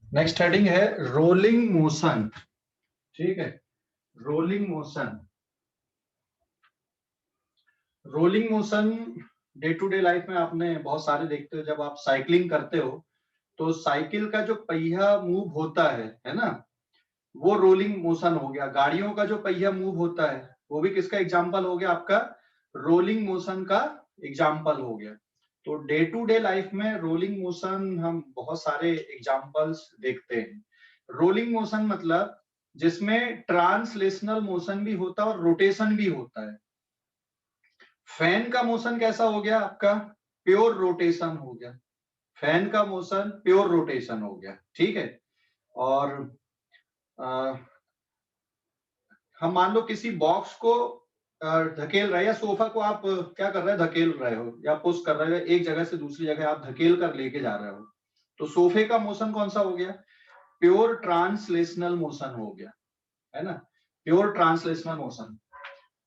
Next heading है rolling motion. ठीक है, rolling motion. Rolling motion day to day life में आपने बहुत सारे देखते हो। जब आप साइकिलिंग करते हो तो साइकिल का जो पहिया मूव होता है ना, वो रोलिंग मोशन हो गया। गाड़ियों का जो पहिया मूव होता है वो भी किसका एग्जाम्पल हो गया? आपका रोलिंग मोशन का एग्जाम्पल हो गया। तो डे टू डे लाइफ में रोलिंग मोशन हम बहुत सारे एग्जाम्पल्स देखते हैं। रोलिंग मोशन मतलब जिसमें ट्रांसलेशनल मोशन भी होता है और रोटेशन भी होता है। फैन का मोशन कैसा हो गया आपका? प्योर रोटेशन हो गया। फैन का मोशन प्योर रोटेशन हो गया। ठीक है। और आ, हम मान लो किसी बॉक्स को धकेल रहे हैं, या सोफा को आप क्या कर रहे हैं? धकेल रहे हो या पुश कर रहे हो, एक जगह से दूसरी जगह आप धकेल कर लेके जा रहे हो। तो सोफे का मोशन कौन सा हो गया? प्योर ट्रांसलेशनल मोशन हो गया, है ना? Pure translational motion.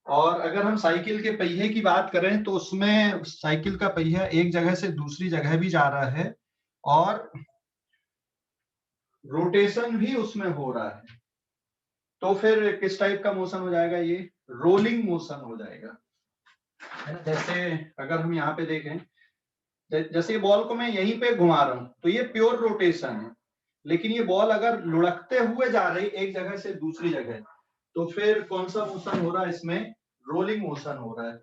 और अगर हम साइकिल के पहिए की बात करें तो उसमें साइकिल का पहिया एक जगह से दूसरी जगह भी जा रहा है और रोटेशन भी उसमें हो रहा है। तो फिर किस टाइप का मोशन हो जाएगा? ये रोलिंग मोशन हो जाएगा, है ना? जैसे अगर हम यहाँ पे देखें, जैसे ये बॉल को मैं यहीं पे घुमा रहा हूं तो ये प्योर रोटेशन है। लेकिन ये बॉल अगर लुढ़कते हुए जा रही एक जगह से दूसरी जगह, तो फिर कौन सा मोशन हो रहा है इसमें? रोलिंग मोशन हो रहा है।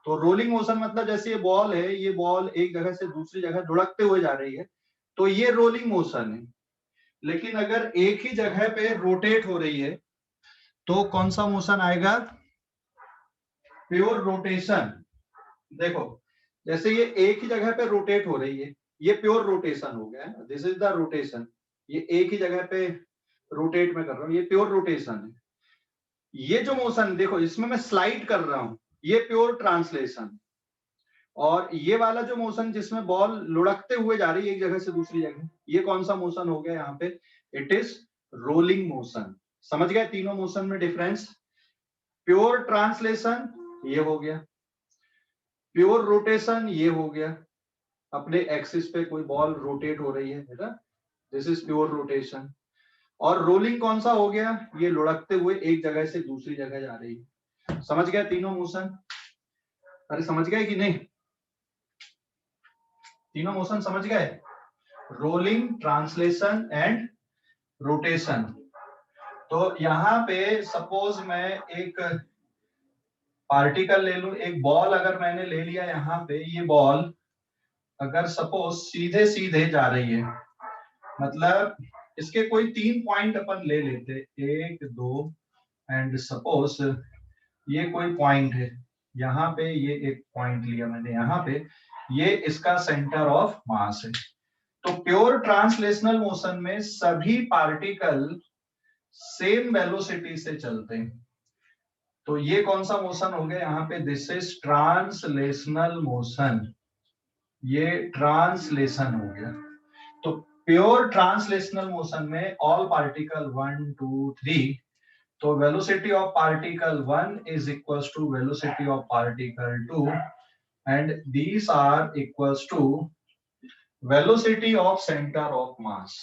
तो रोलिंग मोशन मतलब जैसे ये बॉल है, ये बॉल एक जगह से दूसरी जगह लुढ़कते हुए जा रही है, तो ये रोलिंग मोशन है। लेकिन अगर एक ही जगह पे रोटेट हो रही है तो कौन सा मोशन आएगा? Pure rotation. देखो, जैसे ये एक ही जगह पे रोटेट हो रही है, ये प्योर रोटेशन हो गया है। This is the rotation. ये एक ही जगह पे रोटेट में कर रहा हूं, ये प्योर रोटेशन है। ये जो मोशन देखो, इसमें मैं स्लाइड कर रहा हूं, ये प्योर ट्रांसलेशन। और ये वाला जो मोशन जिसमें बॉल लुढ़कते हुए जा रही है एक जगह से दूसरी जगह, ये कौन सा मोशन हो गया यहाँ पे? It is rolling motion. समझ गए तीनों मोशन में डिफरेंस? प्योर ट्रांसलेशन ये हो गया, प्योर रोटेशन ये हो गया, अपने एक्सिस पे कोई बॉल रोटेट हो रही है ना, दिस इज प्योर रोटेशन। और रोलिंग कौन सा हो गया? ये लुढ़कते हुए एक जगह से दूसरी जगह जा रही है। समझ गए तीनों मोशन? अरे समझ गए कि नहीं? तीनों मोशन समझ गए? Rolling, translation and rotation. तो यहाँ पे सपोज मैं एक पार्टिकल ले लूं, एक बॉल अगर मैंने ले लिया यहाँ पे, ये बॉल अगर सपोज सीधे सीधे जा रही है, मतलब इसके कोई 3 पॉइंट अपन ले लेते, 1 2, एंड सपोज ये कोई पॉइंट है यहाँ पे, ये एक पॉइंट लिया मैंने यहाँ पे, ये इसका सेंटर ऑफ मास है। तो प्योर ट्रांसलेशनल मोशन में सभी पार्टिकल सेम वेलोसिटी से चलते हैं। तो ये कौन सा मोशन हो गया यहाँ पे? This is translational motion. ये ट्रांसलेशन हो गया। तो प्योर ट्रांसलेशनल मोशन में ऑल पार्टिकल 1 2 3, तो velocity of particle 1 is equals to velocity of particle 2, and these are equals to velocity of centre of mass.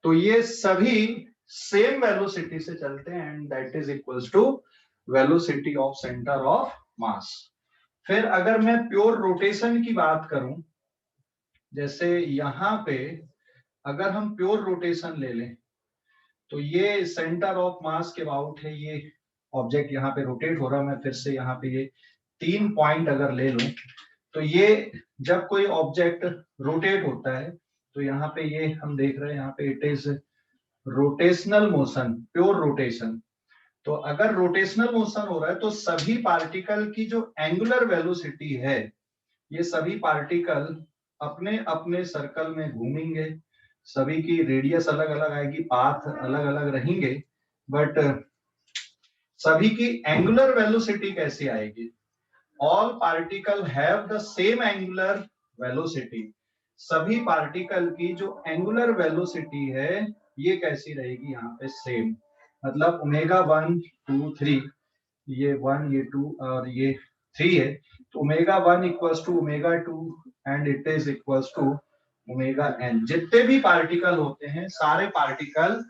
तो ये सभी सेम वेलोसिटी से चलते हैं and that is equals to velocity of centre of mass. फिर अगर मैं pure rotation की बात करूं, जैसे यहां पे अगर हम प्योर रोटेशन ले लें, तो ये सेंटर ऑफ मास के अबाउट है, ये ऑब्जेक्ट यहाँ पे रोटेट हो रहा है। मैं फिर से यहाँ पे ये 3 पॉइंट अगर ले लूं, तो ये जब कोई ऑब्जेक्ट रोटेट होता है तो यहाँ पे ये हम देख रहे हैं, यहाँ पे it is rotational motion, pure rotation. तो अगर रोटेशनल मोशन हो रहा है तो सभी पार्टिकल की जो एंगुलर वेलोसिटी है, ये सभी पार्टिकल अपने अपने सर्कल में घूमेंगे। सभी की रेडियस अलग अलग आएगी, पाथ अलग अलग रहेंगे, बट सभी की एंगुलर वेलोसिटी कैसी आएगी? All particle have the same angular velocity. सभी पार्टिकल की जो एंगुलर वेलोसिटी है ये कैसी रहेगी? यहाँ पे सेम, मतलब ओमेगा 1 2 3, ये 1 ये 2 और ये 3 है। तो omega 1 equals to omega 2 and it is equals to omega n. जितने भी पार्टिकल होते हैं सारे पार्टिकल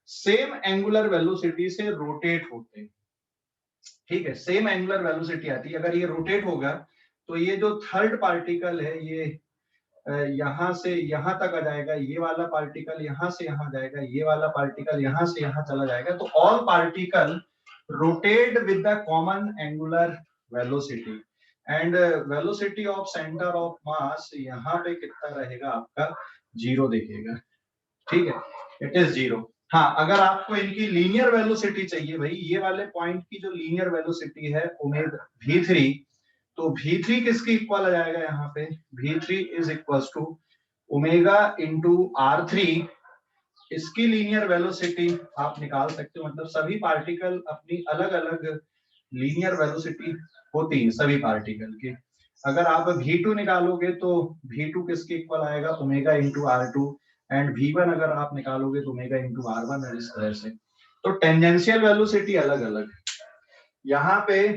सेम एंगुलर वेलोसिटी से रोटेट होते हैं, ठीक है, सेम एंगुलर वेलोसिटी आती है। अगर ये रोटेट होगा तो ये जो थर्ड पार्टिकल है ये यहां से यहां तक आ जाएगा, ये वाला पार्टिकल यहां से यहां जाएगा, ये वाला पार्टिकल यहां से यहां चला जाएगा। तो all particle rotate with the common angular velocity and velocity of centre of मास यहाँ पे कितना रहेगा आपका, जीरो दिखेगा, ठीक है, इट इज जीरो। हाँ, अगर आपको इनकी लीनियर वेलोसिटी चाहिए भाई, ये वाले पॉइंट की जो लीनियर वेलोसिटी है ओमेगा v3, तो v3 किसकी इक्वल आ जाएगा यहाँ पे, v3 is equal to omega into r3। इसकी लीनियर वेलोसिटी आप निकाल सकते हो, मतलब सभी पार्टिकल अपनी अलग अलग लीनियर वेलोसिटी होती है सभी पार्टिकल की। अगर आप v2 निकालोगे तो v2 किसके इक्वल आएगा, omega into r2, and v1 अगर आप निकालोगे तो ओमेगा इंटू r1 है, इस तरह से। तो टेंजेंशियल वेलोसिटी अलग अलग। यहाँ पे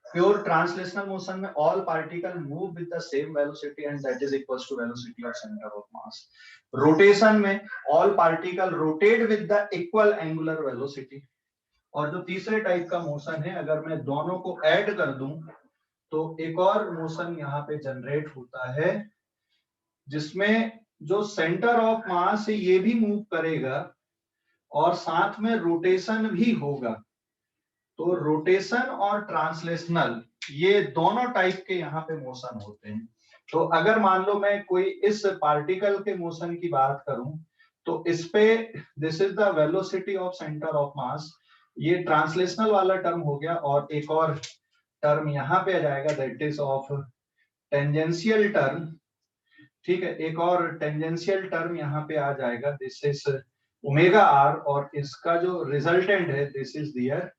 प्योर ट्रांसलेशनल मोशन में all particle move with the same velocity and that is equals to velocity of centre of mass. Rotation में all particle rotate with the equal angular velocity. और जो तीसरे type का मोशन है, अगर मैं दोनों को ऐड कर दूं तो एक और मोशन यहाँ पे जनरेट होता है, जिसमें जो सेंटर ऑफ मास है ये भी मूव करेगा और साथ में रोटेशन भी होगा। तो रोटेशन और ट्रांसलेशनल ये दोनों टाइप के यहाँ पे मोशन होते हैं। तो अगर मान लो मैं कोई इस पार्टिकल के मोशन की बात करूं तो इस पे this is the velocity of centre of मास, ये ट्रांसलेशनल वाला टर्म हो गया। और एक और टर्म यहाँ पे आ जाएगा that is of tangential term, ठीक है, एक और टेंजेंशियल टर्म यहाँ पे आ जाएगा, दिस इज ओमेगा आर, और इसका जो रिजल्टेंट है this is their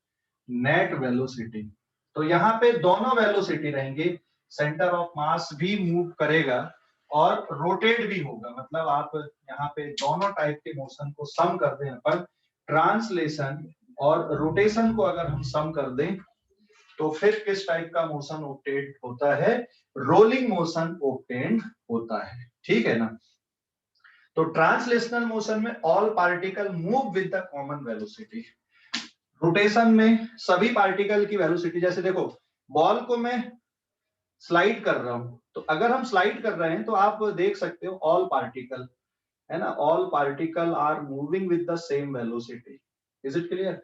net velocity. तो यहाँ पे दोनों वेलोसिटी रहेंगे, सेंटर ऑफ मास भी मूव करेगा और रोटेट भी होगा। मतलब आप यहाँ पे दोनों टाइप के मोशन को सम कर दें अपन, ट्रांसलेशन और रोटेशन को अगर हम सम कर दें तो फिर किस टाइप का मोशन ऑब्टेन्ड होता है, रोलिंग मोशन ऑब्टेन्ड होता है, ठीक है ना। तो ट्रांसलेशनल मोशन में all particle move with the common velocity. Rotation में सभी पार्टिकल की वेलोसिटी, जैसे देखो बॉल को मैं स्लाइड कर रहा हूं, तो अगर हम स्लाइड कर रहे हैं तो आप देख सकते हो ऑल पार्टिकल, है ना, all particle are moving with the same velocity. Is it clear.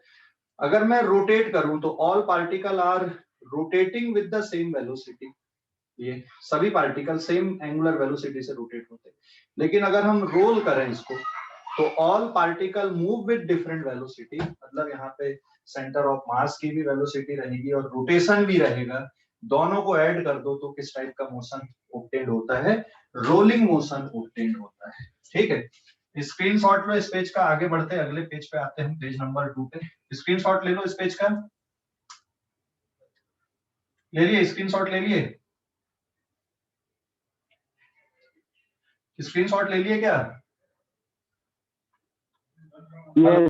अगर मैं रोटेट करूं तो all particle are rotating with the same velocity, ये सभी पार्टिकल सेम एंगुलर वेलोसिटी से रोटेट होते हैं। लेकिन अगर हम रोल करें इसको तो all particle move with different velocity, मतलब यहाँ पे सेंटर ऑफ मास की भी वेलोसिटी रहेगी और रोटेशन भी रहेगा, दोनों को ऐड कर दो तो किस टाइप का मोशन ऑब्टेन्ड होता है, रोलिंग मोशन ऑब्टेन्ड होता है, ठीक है। स्क्रीनशॉट लो इस पेज का, आगे बढ़ते हैं अगले पेज पे आते हैं, पेज नंबर 2 पे। स्क्रीनशॉट ले लो इस पेज का, ले लिए स्क्रीनशॉट, ले लिए स्क्रीनशॉट, ले लिए क्या? Yes.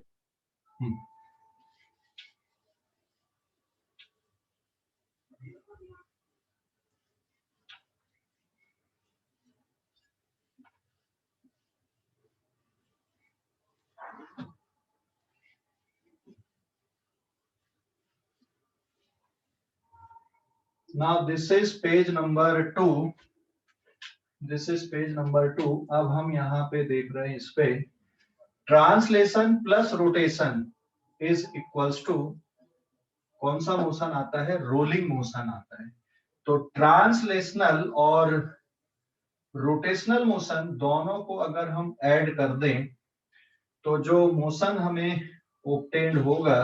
Now this is page number 2. This is page number 2. अब हम यहाँ पे देख रहे हैं इस पे translation plus rotation is equals to कौन सा मोशन आता है, रोलिंग मोशन आता है। तो ट्रांसलेशनल और रोटेशनल मोशन दोनों को अगर हम ऐड कर दें तो जो मोशन हमें ऑब्टेन्ड होगा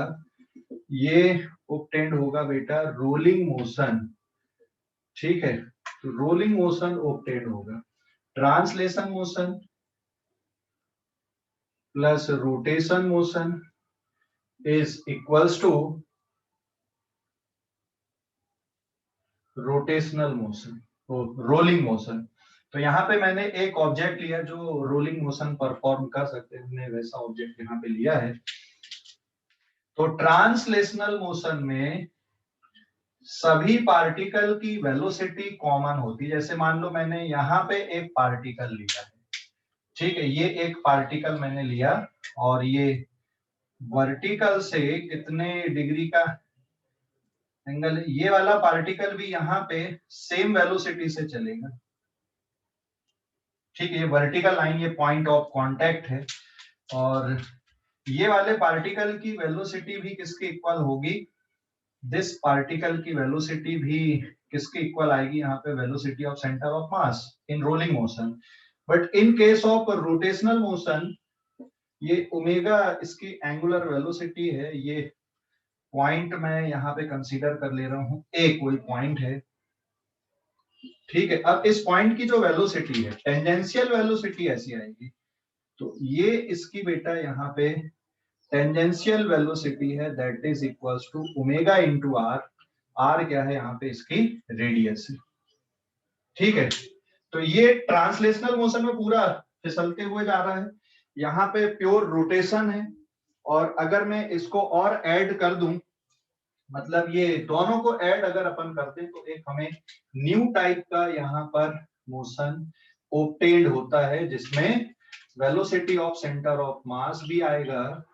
ये ऑब्टेन्ड होगा बेटा रोलिंग मोशन, ठीक है। तो रोलिंग मोशन ऑब्टेन्ड होगा। Translation motion plus rotation motion is equals to rotational motion, rolling motion. तो यहाँ पे मैंने एक ऑब्जेक्ट लिया जो रोलिंग मोशन परफॉर्म कर सकते हैं, हमने वैसा ऑब्जेक्ट यहाँ पे लिया है। तो ट्रांसलेशनल मोशन में सभी पार्टिकल की वेलोसिटी कॉमन होती है। जैसे मान लो मैंने यहाँ पे एक पार्टिकल लिया है, ठीक है, ये एक पार्टिकल मैंने लिया और ये वर्टिकल से कितने डिग्री का एंगल, ये वाला पार्टिकल भी यहाँ पे सेम वेलोसिटी से चलेगा, ठीक है, ये वर्टिकल लाइन ये पॉइंट ऑफ कांटेक्ट है, और ये वाले पार्टिकल की वेलोसिटी भी किसके इक्वल होगी, दिस पार्टिकल की वेलोसिटी भी किसके इक्वल आएगी, यहाँ पे velocity of centre of mass in rolling motion. But in case of rotational motion ये ओमेगा इसकी एंगुलर वेलोसिटी है, ये पॉइंट मैं यहाँ पे कंसीडर कर ले रहा हूँ, एक कोई पॉइंट है, ठीक है। अब इस पॉइंट की जो वेलोसिटी है, टेंजेंशियल वेलोसिटी ऐसी आएगी, तो ये इसकी बेटा यहाँ पे टेंजेंशियल वेलोसिटी है, that is equals to omega into r. Are क्या है यहाँ पे, इसकी रेडियस है, ठीक है। तो ये ट्रांसलेशनल मोशन में पूरा फिसलते हुए जा रहा है, यहाँ पे प्योर रोटेशन है, और अगर मैं इसको और ऐड कर दूं, मतलब ये दोनों को ऐड अगर अपन करते हैं तो एक हमें न्यू टाइप का यहाँ पर मोशन ऑब्टेन्ड होता है, जिसमें वेलोसिटी ऑफ सेंटर ऑफ मास भी आएगा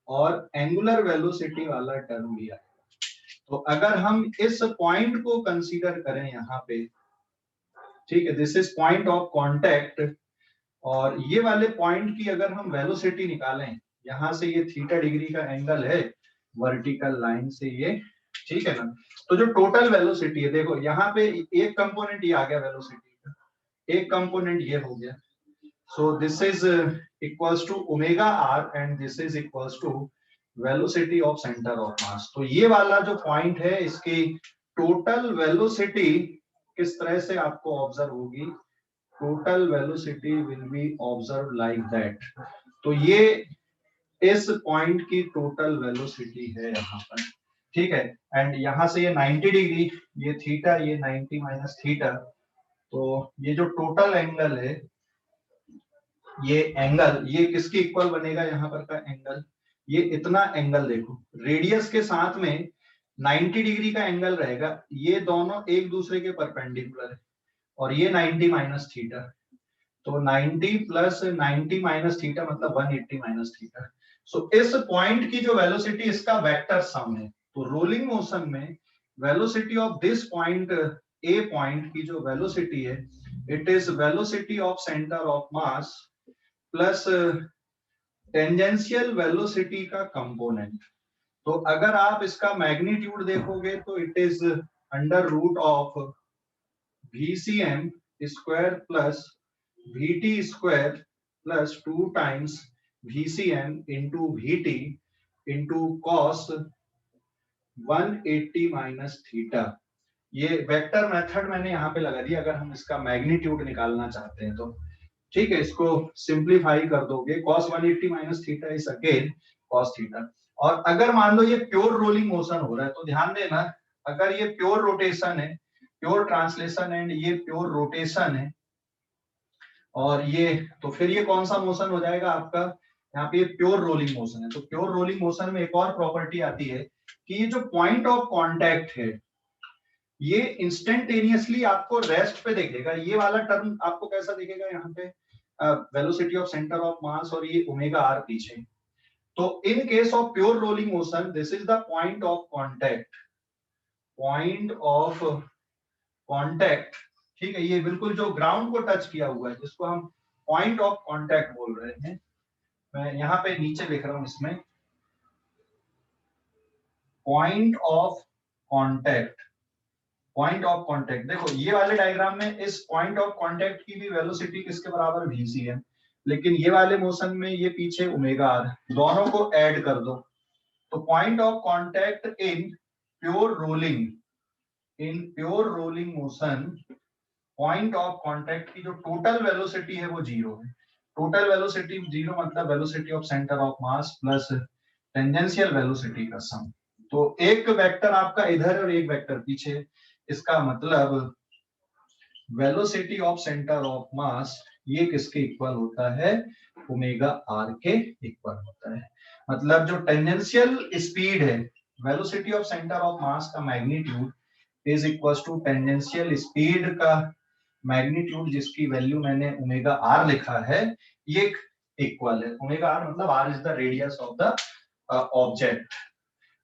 और एंगुलर वेलोसिटी वाला टर्म भी आएगा। तो अगर हम इस पॉइंट को कंसीडर करें यहाँ पे, ठीक है, this is point of contact, और ये वाले पॉइंट की अगर हम वेलोसिटी निकालें, यहाँ से ये थीटा डिग्री का एंगल है वर्टिकल लाइन से ये, ठीक है ना, तो जो टोटल वेलोसिटी है, देखो यहाँ पे एक कंपोनेंट ये आ गया वेलोसिटी का, एक कंपोनेंट ये हो गया, so this is equals to omega r and this is equals to velocity of centre of mass. तो ये वाला जो पॉइंट है, इसकी टोटल वेलोसिटी किस तरह से आपको ऑब्जर्व होगी, total velocity will be observe like that. तो ये इस पॉइंट की टोटल वेलोसिटी है यहाँ पर, ठीक है, एंड यहाँ से ये 90 डिग्री, ये थीटा, ये 90 माइनस थीटा, तो ये जो टोटल एंगल है, ये एंगल ये किसके इक्वल बनेगा, यहाँ पर का एंगल, ये इतना एंगल देखो, रेडियस के साथ में 90 डिग्री का एंगल रहेगा, ये दोनों एक दूसरे के परपेंडिकुलर है, और ये 90 माइनस थीटा, तो 90 प्लस 90 माइनस थीटा मतलब 180 माइनस थीटा। सो इस पॉइंट की जो वेलोसिटी, इसका वेक्टर सम है, तो रोलिंग मोशन में velocity of this point, A point की जो वेलोसिटी है, it is velocity of centre of mass plus tangential velocity का कंपोनेंट। तो अगर आप इसका मैग्नीट्यूड देखोगे तो it is under root of VCM square plus VT square plus 2 times VCM into VT into cos 180 minus theta. ये vector method मैंने यहाँ पे लगा दिया, अगर हम इसका मैग्नीट्यूड निकालना चाहते हैं तो, ठीक है, इसको सिंप्लीफाई कर दोगे, cos 180 minus theta is again cos theta. और अगर मान लो ये प्योर रोलिंग मोशन हो रहा है, तो ध्यान देना, अगर ये प्योर रोटेशन है, प्योर ट्रांसलेशन एंड ये प्योर रोटेशन है, और ये, तो फिर ये कौन सा मोशन हो जाएगा आपका, यहाँ पे प्योर रोलिंग मोशन है। तो प्योर रोलिंग मोशन में एक और प्रॉपर्टी आती है कि ये जो पॉइंट ऑफ कांटेक्ट है, ये इंस्टेंटेनियसली आपको रेस्ट पे देखेगा। ये वाला टर्म आपको कैसा दिखेगा, यहाँ पे वेलोसिटी ऑफ सेंटर ऑफ मास और ये ओमेगा आर पीछे। तो in case of pure rolling motion, this is the point of contact, point of contact, ठीक है, ये बिल्कुल जो ग्राउंड को टच किया हुआ है, जिसको हम पॉइंट ऑफ कांटेक्ट बोल रहे हैं। मैं यहाँ पे नीचे लिख रहा हूं, इसमें point of contact, point of contact, देखो ये वाले डायग्राम में इस पॉइंट ऑफ कांटेक्ट की भी वेलोसिटी किसके बराबर, VCM, लेकिन ये वाले मोशन में ये पीछे ओमेगा आर, दोनों को ऐड कर दो, तो point of contact in pure rolling, in pure rolling motion, point of contact की जो टोटल वेलोसिटी है वो जीरो है। टोटल वेलोसिटी जीरो मतलब velocity of centre of mass plus tangential velocity का सम। तो एक वेक्टर आपका इधर और एक वेक्टर पीछे, इसका मतलब वेलोसिटी ऑफ सेंटर ऑफ मास ये किसके इक्वल होता है, ओमेगा आर के इक्वल होता है। मतलब जो टेंजेंशियल स्पीड है velocity of centre of mass का magnitude is equal to tangential speed का मैग्नीट्यूड, जिसकी वैल्यू मैंने ओमेगा आर लिखा है, ये इक्वल है। ओमेगा आर मतलब R is the radius of the object.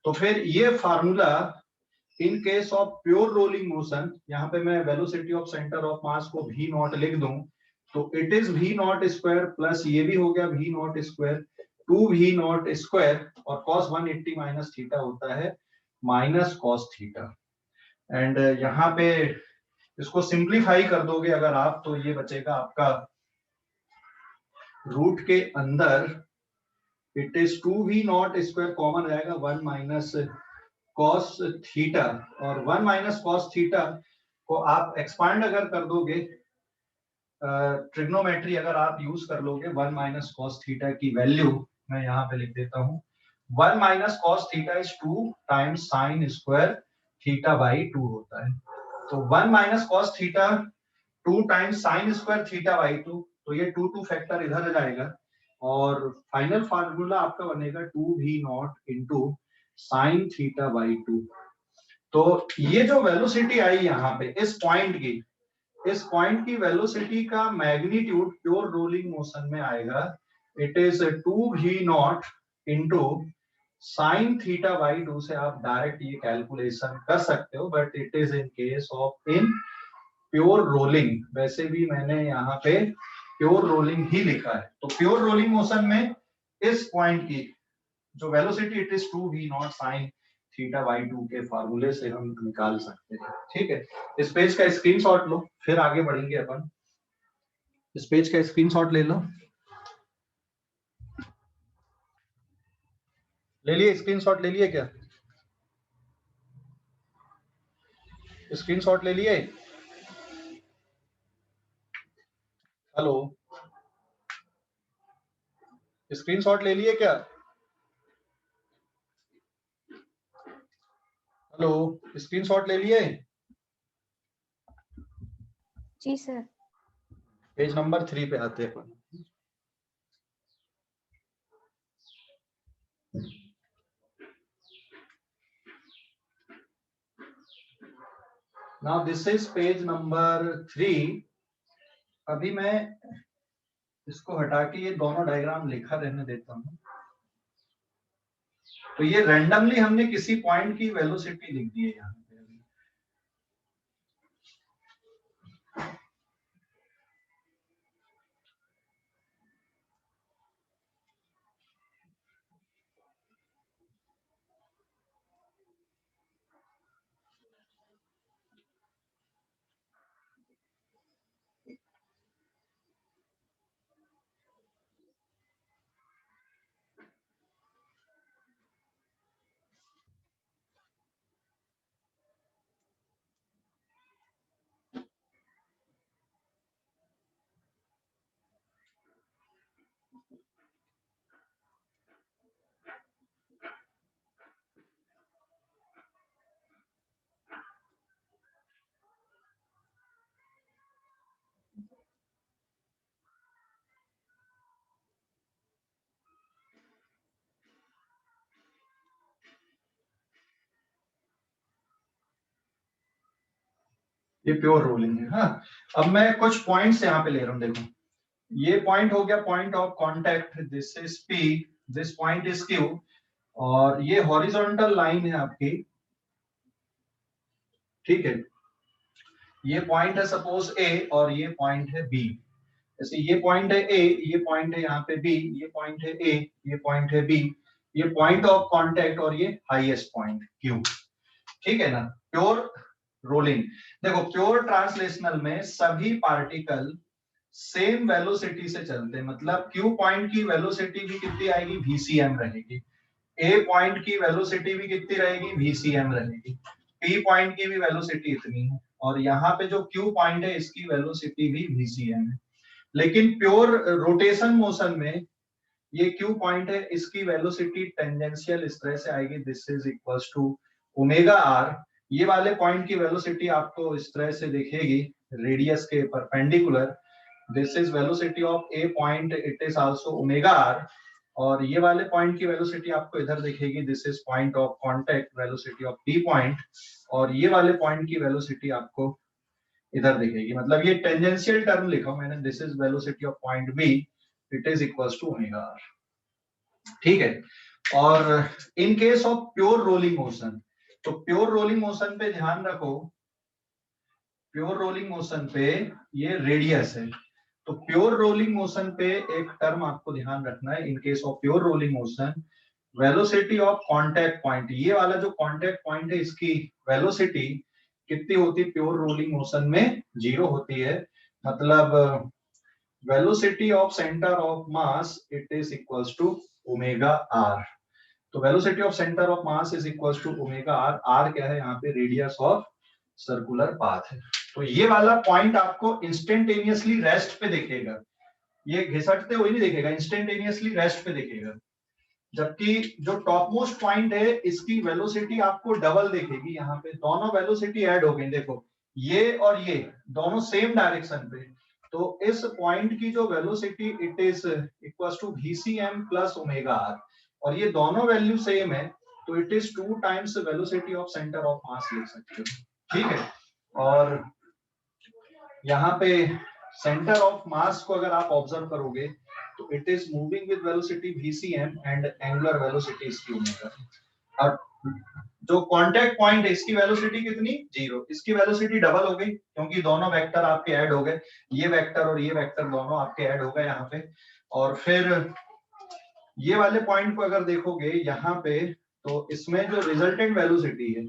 तो फिर ये formula in case of pure rolling motion, यहाँ पे मैं velocity of centre of mass को v नॉट लिख दूं, तो it is v naught square plus ये भी हो गया v naught square 2v not square, और cos 180 माइनस थीटा होता है माइनस cos थीटा। एंड यहाँ पे इसको सिंप्लीफाई कर दोगे अगर आप, तो ये बचेगा आपका रूट के अंदर it is 2v not square common रहेगा 1 माइनस cos थीटा, और 1 माइनस cos थीटा को आप एक्सपांड अगर कर दोगे, ट्रिग्नोमेट्री अगर आप यूज कर लोगे, 1 माइनस cos थीटा की वैल्यू मैं यहाँ पे लिख देता हूँ, 1 minus cos theta is 2 times sine square theta by 2 होता है। तो 1 minus cos theta 2 times sine square theta by 2, तो ये 2 फैक्टर इधर आ जाएगा, और फाइनल फार्मूला आपका बनेगा 2v not into sine theta by 2। तो ये जो वेलोसिटी आई यहाँ पे इस पॉइंट की वेलोसिटी का मैग्नीट्यूड प्योर रोलिंग मोशन में आएगा, it is 2v not into sine theta by 2 से आप डायरेक्ट ये कैलकुलेशन कर सकते हो, but it is in case of in pure rolling. वैसे भी मैंने यहाँ पे प्योर रोलिंग ही लिखा है। तो प्योर रोलिंग मोशन में इस पॉइंट की जो velocity it is 2v not sine theta by 2 के फार्मूले से हम निकाल सकते हैं। ठीक है, इस पेज का स्क्रीनशॉट लो, फिर आगे बढ़ेंगे अपन। इस पेज का स्क्रीनशॉट ले लो, ले लिए स्क्रीनशॉट, ले लिए क्या? स्क्रीनशॉट ले लिए? हेलो, स्क्रीनशॉट ले लिए क्या? हेलो, स्क्रीनशॉट ले लिए? जी सर। पेज नंबर 3 पे आते हैं अपन। Now this is page number 3। अभी मैं इसको हटा के ये दोनों डायग्राम लिखा रहने देता हूँ। तो ये रैंडमली हमने किसी पॉइंट की वेलोसिटी लिख दी है यहाँ पे। ये प्योर रोलिंग है। हाँ, अब मैं कुछ पॉइंट्स यहाँ पे ले रहा हूँ। देखो, ये पॉइंट हो गया point of contact, this is P, this point is Q, और ये हॉरिजॉन्टल लाइन है आपकी। ठीक है, ये पॉइंट है सपोज A और ये पॉइंट है B। जैसे ये पॉइंट है A, ये पॉइंट है यहाँ पे B, ये पॉइंट है A, ये पॉइंट है B, ये पॉइंट ऑफ कांटेक्ट, और ये हाईएस्ट पॉइंट Q। ठीक है ना, प्योर रोलिंग। देखो, प्योर ट्रांसलेशनल में सभी पार्टिकल सेम वेलोसिटी से चलते हैं, मतलब Q पॉइंट की वेलोसिटी भी कितनी आएगी, VCM रहेगी। A पॉइंट की वेलोसिटी भी कितनी रहेगी, VCM रहेगी। P पॉइंट की भी वेलोसिटी इतनी है, और यहाँ पे जो Q पॉइंट है इसकी वेलोसिटी भी VCM है। लेकिन प्योर रोटेशन मोशन में ये Q पॉइंट है, इसकी वेलोसिटी टेंजेंशियल इस तरह से आएगी, this is equals to omega r. ये वाले पॉइंट की वेलोसिटी आपको इस तरह से दिखेगी, रेडियस के perpendicular. This is velocity of A point, it is also omega are. और ये वाले पॉइंट की वेलोसिटी आपको इधर दिखेगी, this is point of contact, velocity of P point, और ये वाले पॉइंट की वेलोसिटी आपको इधर दिखेगी। मतलब ये टेंजेंशियल टर्म लिखा मैंने, this is velocity of point B, it is equals to omega R. ठीक है। और in case of pure rolling motion, तो प्योर रोलिंग मोशन पे ध्यान रखो, प्योर रोलिंग मोशन पे ये रेडियस है, तो प्योर रोलिंग मोशन पे एक टर्म आपको ध्यान रखना है, इन case of pure rolling motion velocity of contact point, ये वाला जो कांटेक्ट पॉइंट है इसकी वेलोसिटी कितनी होती है प्योर रोलिंग मोशन में, 0 होती है। मतलब velocity of centre of mass it is equals to omega R. तो velocity of centre of mass is equals to omega R. Are क्या है यहाँ पे, रेडियस ऑफ सर्कुलर पाथ है। तो ये वाला पॉइंट आपको इंस्टेंटेनियसली रेस्ट पे दिखेगा, ये घिसटते हुए नहीं दिखेगा, इंस्टेंटेनियसली रेस्ट पे दिखेगा। जबकि जो टॉप मोस्ट पॉइंट है इसकी वेलोसिटी आपको डबल दिखेगी, यहाँ पे दोनों वेलोसिटी ऐड हो गई, देखो ये और ये दोनों सेम डायरेक्शन पे। तो इस पॉइंट की जो velocity it is equals to VCM plus omega are, और ये दोनों वैल्यू सेम है, तो it is 2 times velocity of centre of mass लिख सकते हो। ठीक है। और यहाँ पे सेंटर ऑफ मास को अगर आप ऑब्जर्व करोगे तो it is moving with velocity VCM and angular velocity इसकी ओमेगा। और जो कांटेक्ट पॉइंट है इसकी वेलोसिटी कितनी, 0, इसकी वेलोसिटी डबल हो गई क्योंकि दोनों वेक्टर आपके ऐड हो गए, ये वेक्टर और ये वेक्टर दोनों आपके ऐड हो गए यहाँ पे। और फिर ये वाले पॉइंट को अगर देखोगे यहाँ पे, तो इसमें जो रिजल्टेंट वेलोसिटी है,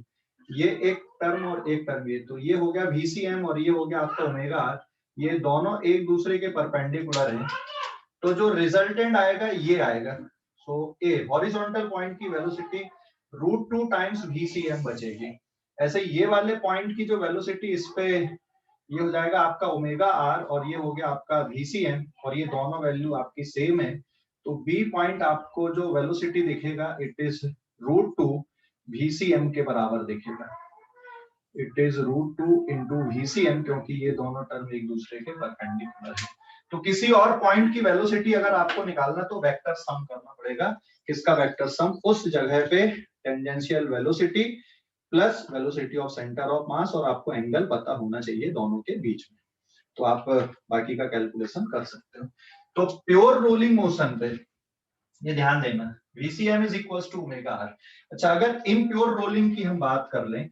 ये एक टर्म और एक टर्म, ये तो ये हो गया VCM और ये हो गया आपका ओमेगा आर, ये दोनों एक दूसरे के परपेंडिकुलर हैं, तो जो रिजल्टेंट आएगा ये आएगा। सो ए हॉरिजॉन्टल पॉइंट की वेलोसिटी √2 टाइम्स VCM बचेगी। ऐसे ये वाले पॉइंट की जो वेलोसिटी इस पे ये हो जाएगा आपका ओमेगा आर और ये हो गया आपका VCM, और ये दोनों वैल्यू आपकी सेम है, तो बी पॉइंट आपको जो वेलोसिटी दिखेगा इट इज √2 VCM के बराबर दिखेगा, इट इज √2 इंटू VCM, क्योंकि ये दोनों टर्म एक दूसरे के परपेंडिकुलर है। तो किसी और पॉइंट की वेलोसिटी अगर आपको निकालना तो वेक्टर सम करना पड़ेगा, किसका वेक्टर सम, उस जगह पे tangential velocity plus velocity of centre of मास, और आपको एंगल पता होना चाहिए दोनों के बीच में, तो आप बाकी का कैलकुलेशन कर सकते हो। तो प्योर रोलिंग मोशन पे ये ध्यान देना, VCM is equals to omega R. अच्छा, अगर इम्प्योर रोलिंग की हम बात कर लें,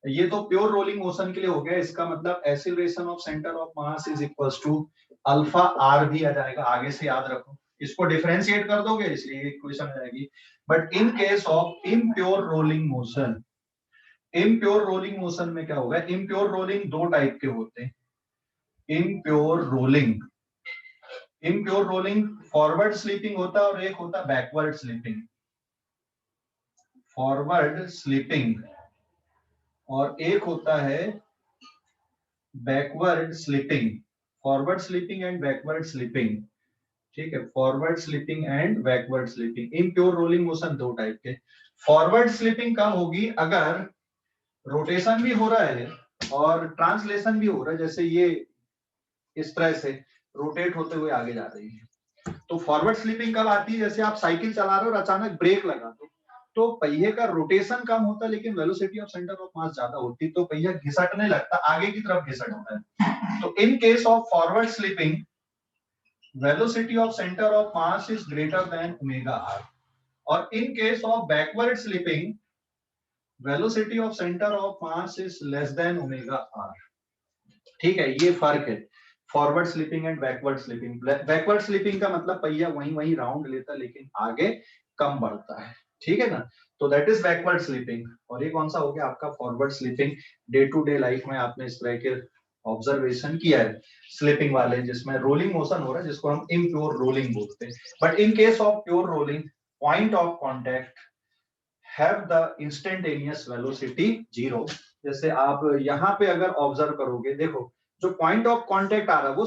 ये तो प्योर रोलिंग मोशन के लिए हो गया, इसका मतलब acceleration of centre of mass is equals to alpha R भी आ जाएगा, आगे से याद रखो, इसको डिफरेंशिएट कर दोगे इसलिए इक्वेशन आ जाएगी। But in case of impure rolling motion, impure rolling motion में क्या होगा, इम्प्योर रोलिंग दो टाइप के होते हैं। Impure rolling, impure rolling forward sleeping होता है और एक होता है बैकवर्ड स्लीपिंग। फॉरवर्ड स्लीपिंग और एक होता है backward sleeping, forward slipping and backward sleeping. ठीक है, forward slipping and backward sleeping, impure rolling motion दो टाइप के। फॉरवर्ड स्लीपिंग कब होगी, अगर रोटेशन भी हो रहा है और ट्रांसलेशन भी हो रहा है, जैसे ये इस तरह से रोटेट होते हुए आगे जा रही है। तो फॉरवर्ड स्लीपिंग कब आती है, जैसे आप साइकिल चला रहे हो और अचानक ब्रेक लगा दो, तो पहिए का रोटेशन कम होता है लेकिन वेलोसिटी ऑफ सेंटर ऑफ मास ज्यादा होती है, तो पहिया घिसटने लगता, आगे की तरफ घिसटता है। तो in case of forward slipping velocity of centre of mass is greater than omega are, और in case of backward slipping velocity of centre of mass is less than omega R. ठीक है, ये फर्क है forward slipping and backward slipping. Backward slipping का मतलब पहिया वहीं वहीं राउंड लेता है लेकिन आगे कम बढ़ता है, ठीक है ना, तो दैट इज बैकवर्ड स्लीपिंग। और ये कौन सा हो गया आपका forward slipping. Day to day life में आपने इस तरह के ऑब्जर्वेशन किया है स्लीपिंग वाले, जिसमें रोलिंग मोशन हो रहा है, जिसको हम इम्प्योर रोलिंग बोलते हैं। But in case of pure rolling point of contact have the instantaneous velocity 0। जैसे आप यहाँ पे अगर ऑब्जर्व करोगे, देखो जो पॉइंट ऑफ कांटेक्ट आ रहा है वो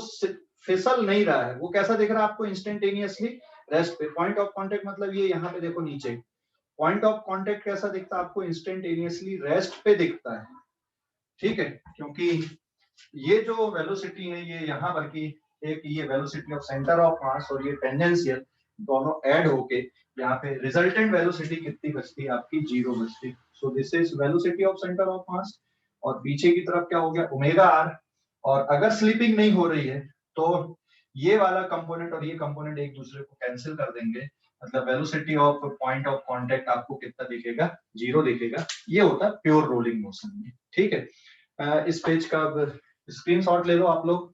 फिसल नहीं रहा है, वो कैसा दिख रहा है आपको, इंस्टेंटेनियसली रेस्ट पे। पॉइंट ऑफ कांटेक्ट मतलब ये यहाँ पे देखो नीचे, पॉइंट ऑफ कांटेक्ट कैसा दिखता है आपको, इंस्टेंटेनियसली रेस्ट पे दिखता है। ठीक है, क्योंकि ये जो वेलोसिटी है ये यहाँ पर की एक, ये वेलोसिटी ऑफ सेंटर ऑफ मास और ये टेंजेंशियल, दोनों ऐड होके यहाँ पे रिजल्टेंट वेलोसिटी कितनी बचती है आपकी, 0 बचती। सो this is velocity of centre of मास, और पीछे की तरफ क्या हो गया, ओमेगा आर। और अगर स्लिपिंग नहीं हो रही है तो ये वाला कंपोनेंट और ये कंपोनेंट एक दूसरे को कैंसिल कर देंगे, मतलब velocity of point of contact आपको कितना दिखेगा, 0 दिखेगा। ये होता है प्योर रोलिंग मोशन में, ठीक है। इस पेज का स्क्रीनशॉट ले लो आप लोग,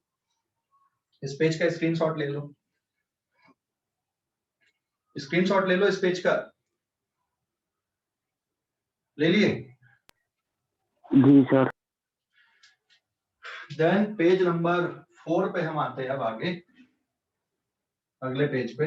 इस पेज का स्क्रीनशॉट ले लो, स्क्रीनशॉट ले लो इस पेज का, ले लिए? जी सर। देन पेज नंबर 4 पे हम आते हैं अब आगे, अगले पेज पे।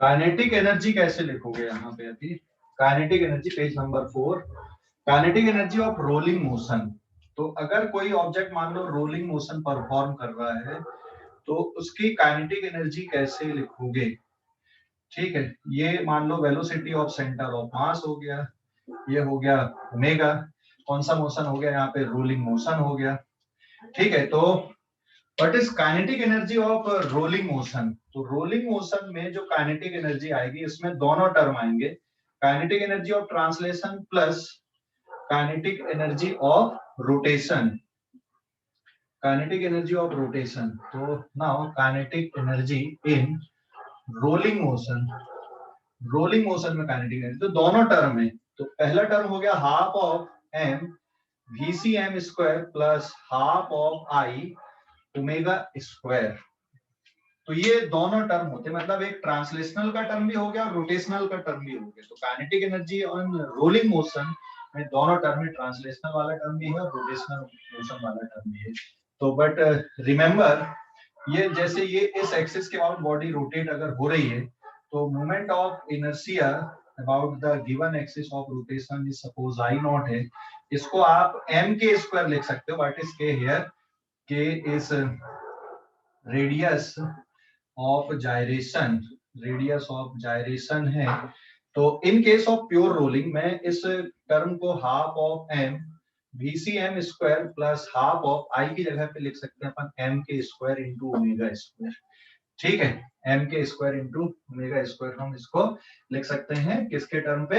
काइनेटिक एनर्जी कैसे लिखोगे यहाँ पे अभी, kinetic energy page number 4, kinetic energy of rolling motion. तो अगर कोई ऑब्जेक्ट मान लो रोलिंग मोशन परफॉर्म कर रहा है तो उसकी काइनेटिक एनर्जी कैसे लिखोगे, ठीक है। ये मान लो velocity of centre of mass हो गया, ये हो गया ओमेगा, कौन सा मोशन हो गया यहाँ पे, रोलिंग मोशन हो गया, ठीक है। तो what is kinetic energy of rolling motion, तो रोलिंग मोशन में जो काइनेटिक एनर्जी आएगी इसमें दोनों टर्म आएंगे, kinetic energy of translation plus kinetic energy of rotation, kinetic energy of rotation. तो now kinetic energy in rolling motion, rolling motion में kinetic energy तो दोनों टर्म है। तो पहला टर्म हो गया half of M VCm square plus half of I omega square. तो ये दोनों टर्म होते हैं, मतलब एक ट्रांसलेशनल का टर्म भी हो गया और रोटेशनल का टर्म भी हो गया। तो kinetic energy on rolling motion में दोनों टर्म है, ट्रांसलेशनल वाला टर्म भी है और रोटेशनल मोशन वाला टर्म भी है। तो बट रिमेंबर, ये जैसे ये इस एक्सिस के अबाउट बॉडी रोटेट अगर हो रही है तो moment of inertia about the given axis of rotation is suppose I naught है, इसको आप m के स्क्वायर लिख सकते हो। What is k here, k is radius of gyration, radius of gyration है। तो in case of pure rolling मैं इस टर्म को half of m VCm square plus half of I की जगह पे लिख सकते हैं अपन m K square into omega square, ठीक है। m K square into omega square हम इसको लिख सकते हैं किसके टर्म पे,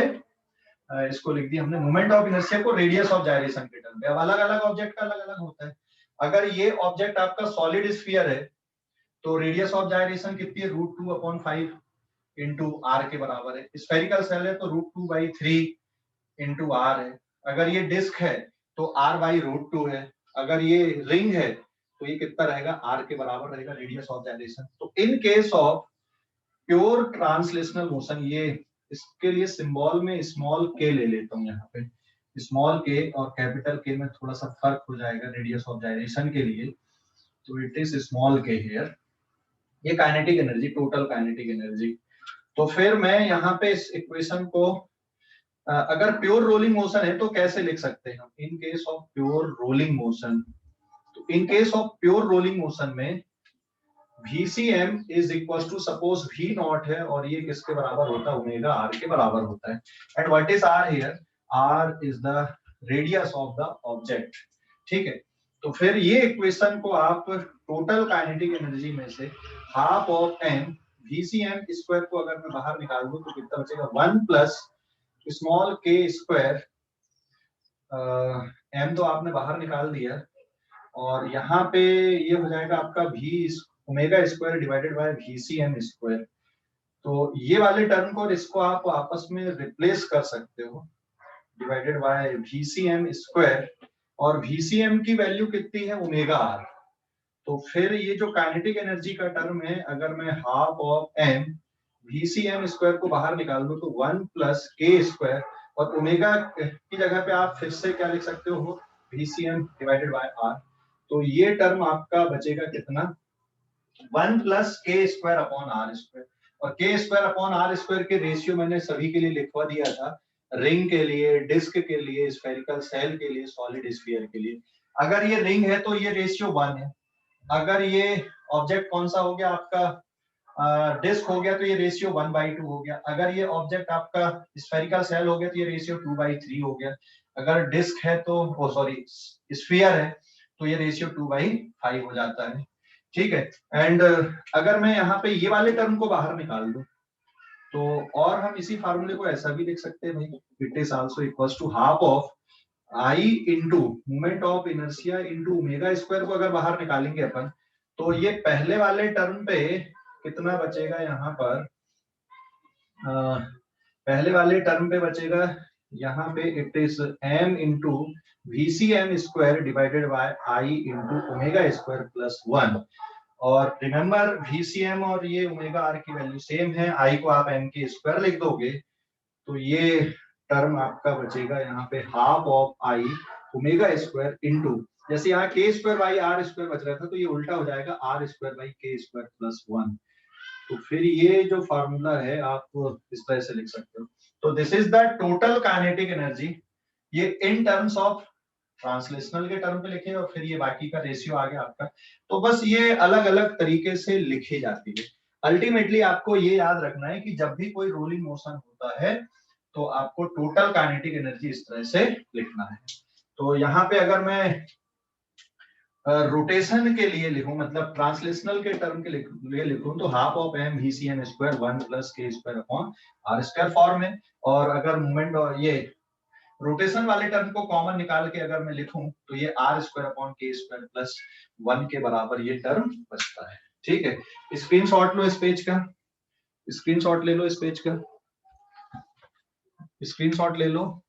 इसको लिख दिया हमने मोमेंट ऑफ इनर्शिया को रेडियस ऑफ जायरेशन के टर्म पे। अब अलग अलग ऑब्जेक्ट का अलग अलग होता है। अगर ये ऑब्जेक्ट आपका सॉलिड स्फीयर है तो रेडियस ऑफ जायरेशन कितनी है, √2/5 इंटू आर के बराबर है। स्फेरिकल सेल है तो √2/3 इंटू आर है। अगर ये डिस्क है तो r/√2 है। अगर ये रिंग है तो ये कितना रहेगा, आर के बराबर रहेगा रेडियस ऑफ जायरेशन। तो in case of pure translational motion, ये इसके लिए सिंबल में स्मॉल के ले लेता हूँ यहाँ पे, स्मॉल के और कैपिटल के में थोड़ा सा फर्क हो जाएगा रेडियस ऑफ जायरेशन के लिए, तो इट इज स्मॉल के हियर। ये kinetic energy, total kinetic energy. तो फिर मैं यहाँ पे इस इक्वेशन को अगर प्योर रोलिंग मोशन है तो कैसे लिख सकते हैं, in case of pure rolling motion, तो in case of pure rolling motion में VCm is equal to suppose V naught है और ये किसके बराबर होता है, ओमेगा आर के बराबर होता है। And what is R here, R is the radius of the object, ठीक है। तो फिर ये इक्वेशन को आप टोटल काइनेटिक एनर्जी में से half of m VCm square को अगर मैं बाहर निकाल दूं तो कितना बचेगा, 1 plus small k square, m तो आपने बाहर निकाल दिया और यहाँ पे ये हो जाएगा आपका v omega square divided by VCm square. तो ये वाले टर्म को इसको आप आपस में रिप्लेस कर सकते हो, डिवाइडेड बाय VCm स्क्वायर, और VCm की वैल्यू कितनी है, ओमेगा आर। तो फिर ये जो काइनेटिक एनर्जी का टर्म है, अगर मैं half of m VCm square को बाहर निकाल दूं तो 1 प्लस k स्क्वायर, और ओमेगा की जगह पे आप फिर से क्या लिख सकते हो, VCm डिवाइडेड बाय r। तो ये टर्म आपका बचेगा कितना, 1 plus K square upon R square, और के स्क्वायर अपॉन आर स्क्वायर के रेशियो मैंने सभी के लिए लिखवा दिया था, रिंग के लिए, डिस्क के लिए, स्फेरिकल सेल के लिए, सॉलिड स्फीयर के लिए। अगर ये रिंग है तो ये रेशियो 1 है, अगर ये ऑब्जेक्ट कौन सा हो गया आपका डिस्क हो गया तो ये रेशियो 1/2 हो गया, अगर ये ऑब्जेक्ट आपका स्फेरिकल सेल हो गया तो ये रेशियो 2/3 हो गया, अगर डिस्क है तो सॉरी स्फीयर है तो ये रेशियो 2/5 हो जाता है। ठीक है, एंड अगर मैं यहाँ पे ये वाले टर्म को बाहर निकाल दूं तो, और हम इसी फार्मूले को ऐसा भी लिख सकते हैं भाई, it is also equals to half of I into moment of inertia into omega square को अगर बाहर निकालेंगे अपन तो ये पहले वाले टर्म पे कितना बचेगा यहाँ पर, पहले वाले टर्म पे बचेगा यहाँ पे it is m into VCM square divided by I into omega square plus 1, और रिमेंबर VCM और ये ओमेगा आर की वैल्यू सेम है, आई को आप m के स्क्वायर लिख दोगे तो ये टर्म आपका बचेगा यहाँ पे half of I omega square into, जैसे यहाँ के स्क्वायर बाई आर स्क्वायर बच रहा था तो ये उल्टा हो जाएगा आर स्क्वायर बाई के स्क्वायर प्लस 1। तो फिर ये जो फार्मूला है आप इस तरह से लिख सकते हो। तो this is the total kinetic energy, ये इन टर्म्स ऑफ ट्रांसलेशनल के टर्म पे लिखे, और फिर ये बाकी का रेशियो आ गया आपका। तो बस ये अलग अलग तरीके से लिखी जाती है। अल्टीमेटली आपको ये याद रखना है कि जब भी कोई रोलिंग मोशन होता है तो आपको टोटल काइनेटिक एनर्जी इस तरह से लिखना है। तो यहाँ पे अगर मैं रोटेशन के लिए लिखूं, मतलब ट्रांसलेशनल के टर्म के लिए लिखूं तो half of m VCM square 1 plus K square upon R square form है, और अगर मूवमेंट और ये रोटेशन वाले टर्म को कॉमन निकाल के अगर मैं लिखूं तो ये आर स्क्वायर अपॉन के स्क्वायर प्लस 1 के बराबर ये टर्म बचता है। ठीक है, स्क्रीनशॉट लो इस पेज का, स्क्रीनशॉट ले लो इस पेज का, स्क्रीनशॉट ले लो,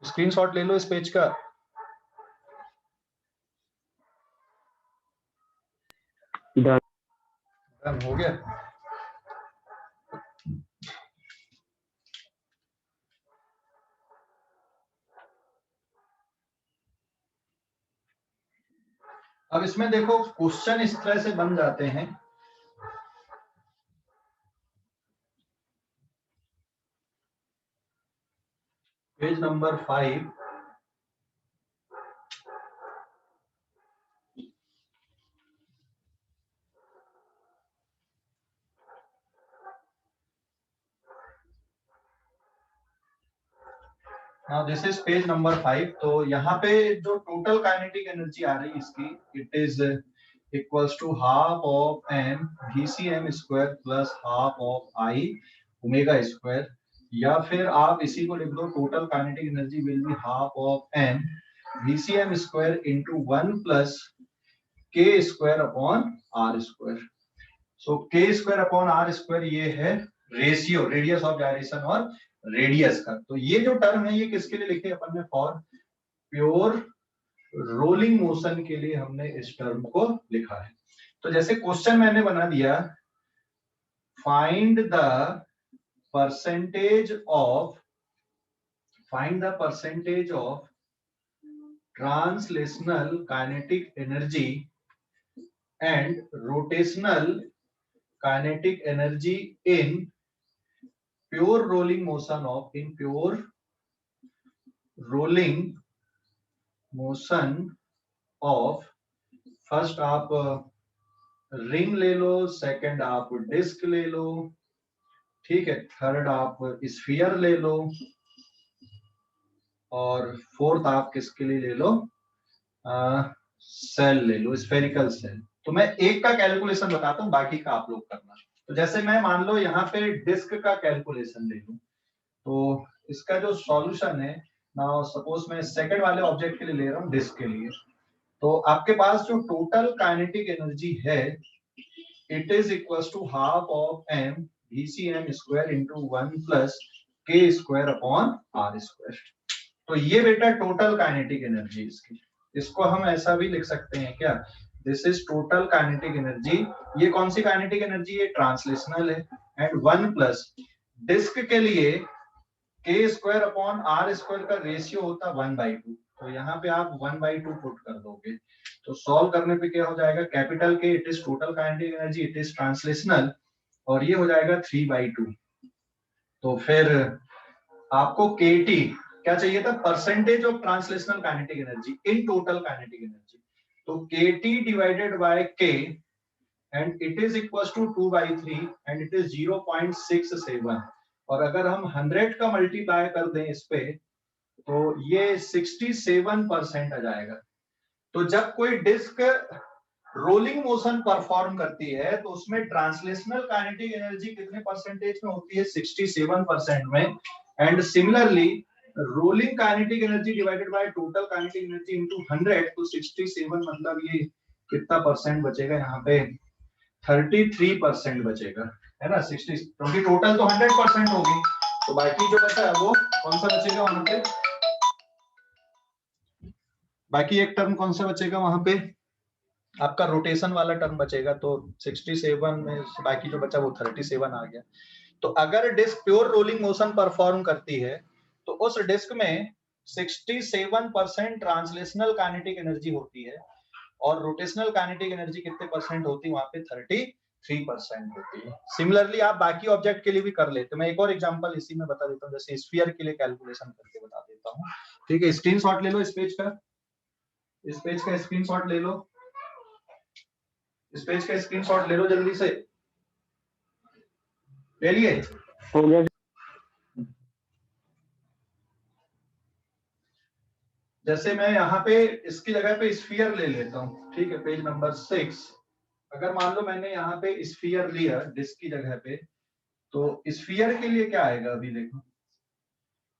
स्क्रीनशॉट ले लो इस पेज का। डन हो गया। अब इसमें देखो क्वेश्चन इस तरह से बन जाते हैं, page number 5, now this is page number 5। तो यहाँ पे जो टोटल काइनेटिक एनर्जी आ रही है इसकी, it is equals to half of m VCM square plus half of I omega square, या फिर आप इसी को लिख दो total kinetic energy will be half of m VCM square into 1 plus K square upon R square. So K square upon R square ये है ratio radius of gyration और रेडियस का। तो ये जो टर्म है ये किसके लिए लिखे अपन ने, फॉर प्योर रोलिंग मोशन के लिए हमने इस टर्म को लिखा है। तो जैसे क्वेश्चन मैंने बना दिया, find the percentage of translational kinetic energy and rotational kinetic energy in pure rolling motion of, in pure rolling motion of, first आप रिंग ले लो, सेकंड आप डिस्क ले लो, ठीक है, थर्ड आप स्फीयर ले लो, और फोर्थ आप किसके लिए ले लो, सेल ले लो, स्फेरिकल सेल। तो मैं एक का कैलकुलेशन बताता हूँ, बाकी का आप लोग करना। तो जैसे मैं मान लो यहाँ पे डिस्क का कैलकुलेशन ले लूं, तो इसका जो सॉल्यूशन है, नाउ सपोज मैं सेकंड वाले ऑब्जेक्ट के लिए ले रहा हूँ, डिस्क के लिए, तो आपके पास जो टोटल काइनेटिक एनर्जी है it is equals to half of m VCM square into 1 plus K square upon R square. तो ये बेटा टोटल काइनेटिक एनर्जी इसकी, इसको हम ऐसा भी लिख सकते हैं क्या, this is total kinetic energy. ये कौन सी काइनेटिक एनर्जी है, ट्रांसलेशनल है, एंड 1 प्लस डिस्क के लिए के स्क्वायर अपॉन आर स्क्वायर का रेशियो होता 1/2, तो यहाँ पे आप 1/2 पुट कर दोगे, तो सॉल्व करने पे क्या हो जाएगा, कैपिटल के it is total kinetic energy, it is translational, और ये हो जाएगा 3/2। तो फिर आपको KT क्या चाहिए था, percentage of translational kinetic energy in total kinetic energy. तो KT divided by K and it is equal to 2/3 and it is 0.67। और अगर हम 100 का मल्टीप्लाई कर दें इस पे तो ये 67% आ जाएगा। तो जब कोई डिस्क रोलिंग मोशन परफॉर्म करती है तो उसमें ट्रांसलेशनल काइनेटिक एनर्जी कितने परसेंटेज में होती है, 67% में। And similarly rolling kinetic energy divided by total kinetic energy into 100, तो 67 मतलब ये कितना परसेंट बचेगा यहाँ पे, 33% बचेगा, है ना। 60, क्योंकि टोटल तो 100% होगी, तो बाकी जो बचा है वो कौन सा बचेगा वहां पे, बाकी एक टर्म कौन सा बचेगा वहां पे, आपका रोटेशन वाला टर्म बचेगा। तो 67 में बाकी जो बचा वो 37 आ गया। तो अगर disc pure rolling motion perform करती है तो उस डिस्क में 67% ट्रांसलेशनल काइनेटिक एनर्जी होती है, और रोटेशनल काइनेटिक एनर्जी कितने परसेंट होती है वहां पे, 33% होती है। सिमिलरली आप बाकी ऑब्जेक्ट के लिए भी कर लेते। मैं एक और एग्जांपल इसी में बता देता हूँ, जैसे स्फीयर के लिए कैलकुलेशन करके बता देता हूँ। ठीक है, स्क्रीनशॉट ले लो इस पेज का, इस पेज का स्क्रीनशॉट ले लो, इस पेज का स्क्रीनशॉट ले लो जल्दी से, ले लिए? हो गया। जैसे मैं यहाँ पे इसकी जगह पे स्फीयर ले लेता हूँ, ठीक है, पेज नंबर 6। अगर मान लो मैंने यहाँ पे स्फीयर लिया डिस्क की जगह पे, तो स्फीयर के लिए क्या आएगा, अभी देखो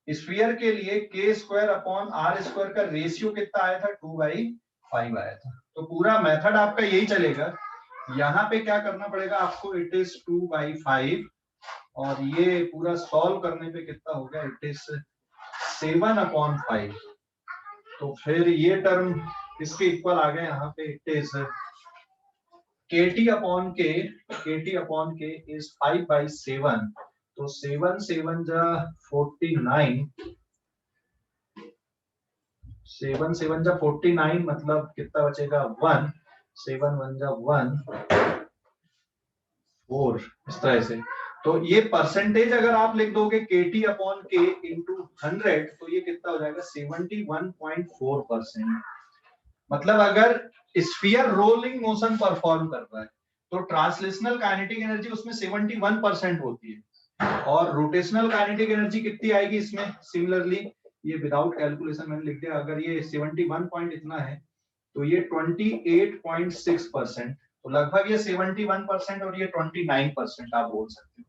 स्फीयर के लिए k²/r² का रेशियो कितना आया था, 2/5 आया था। तो पूरा मेथड आपका यही चलेगा। यहाँ पे क्या करना पड़ेगा आपको, इट इज 2/5, और ये पूरा सॉल्व करने पे कितना हो गया, इट इज 7/5। तो फिर ये टर्म इसके इक्वल आ गया यहाँ पे, इट इज KT/K इज 5/7। तो 7 जा 49, 7 जा 49 मतलब कितना बचेगा, 1, 7 1 जा 1, 4, इस तरह से। तो ये परसेंटेज अगर आप लिख दोगे KT/K इंटू 100, तो ये कितना हो जाएगा, 71.4%। मतलब अगर स्फीयर रोलिंग मोशन परफॉर्म कर रहा है तो ट्रांसलेशनल काइनेटिक एनर्जी उसमें 71% होती है, और रोटेशनल काइनेटिक एनर्जी कितनी आएगी इसमें, सिमिलरली ये विदाउट कैलकुलेशन मैंने लिख दिया। अगर ये 71 पॉइंट इतना है तो ये 28.6%, तो लगभग ये 71% और ये 29% आप बोल सकते हो।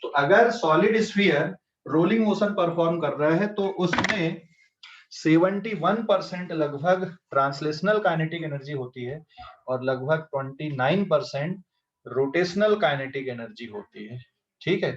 तो अगर solid sphere rolling motion perform कर रहा है तो उसमें 71% लगभग ट्रांसलेशनल काइनेटिक एनर्जी होती है, और लगभग 29% रोटेशनल काइनेटिक एनर्जी होती है। ठीक है।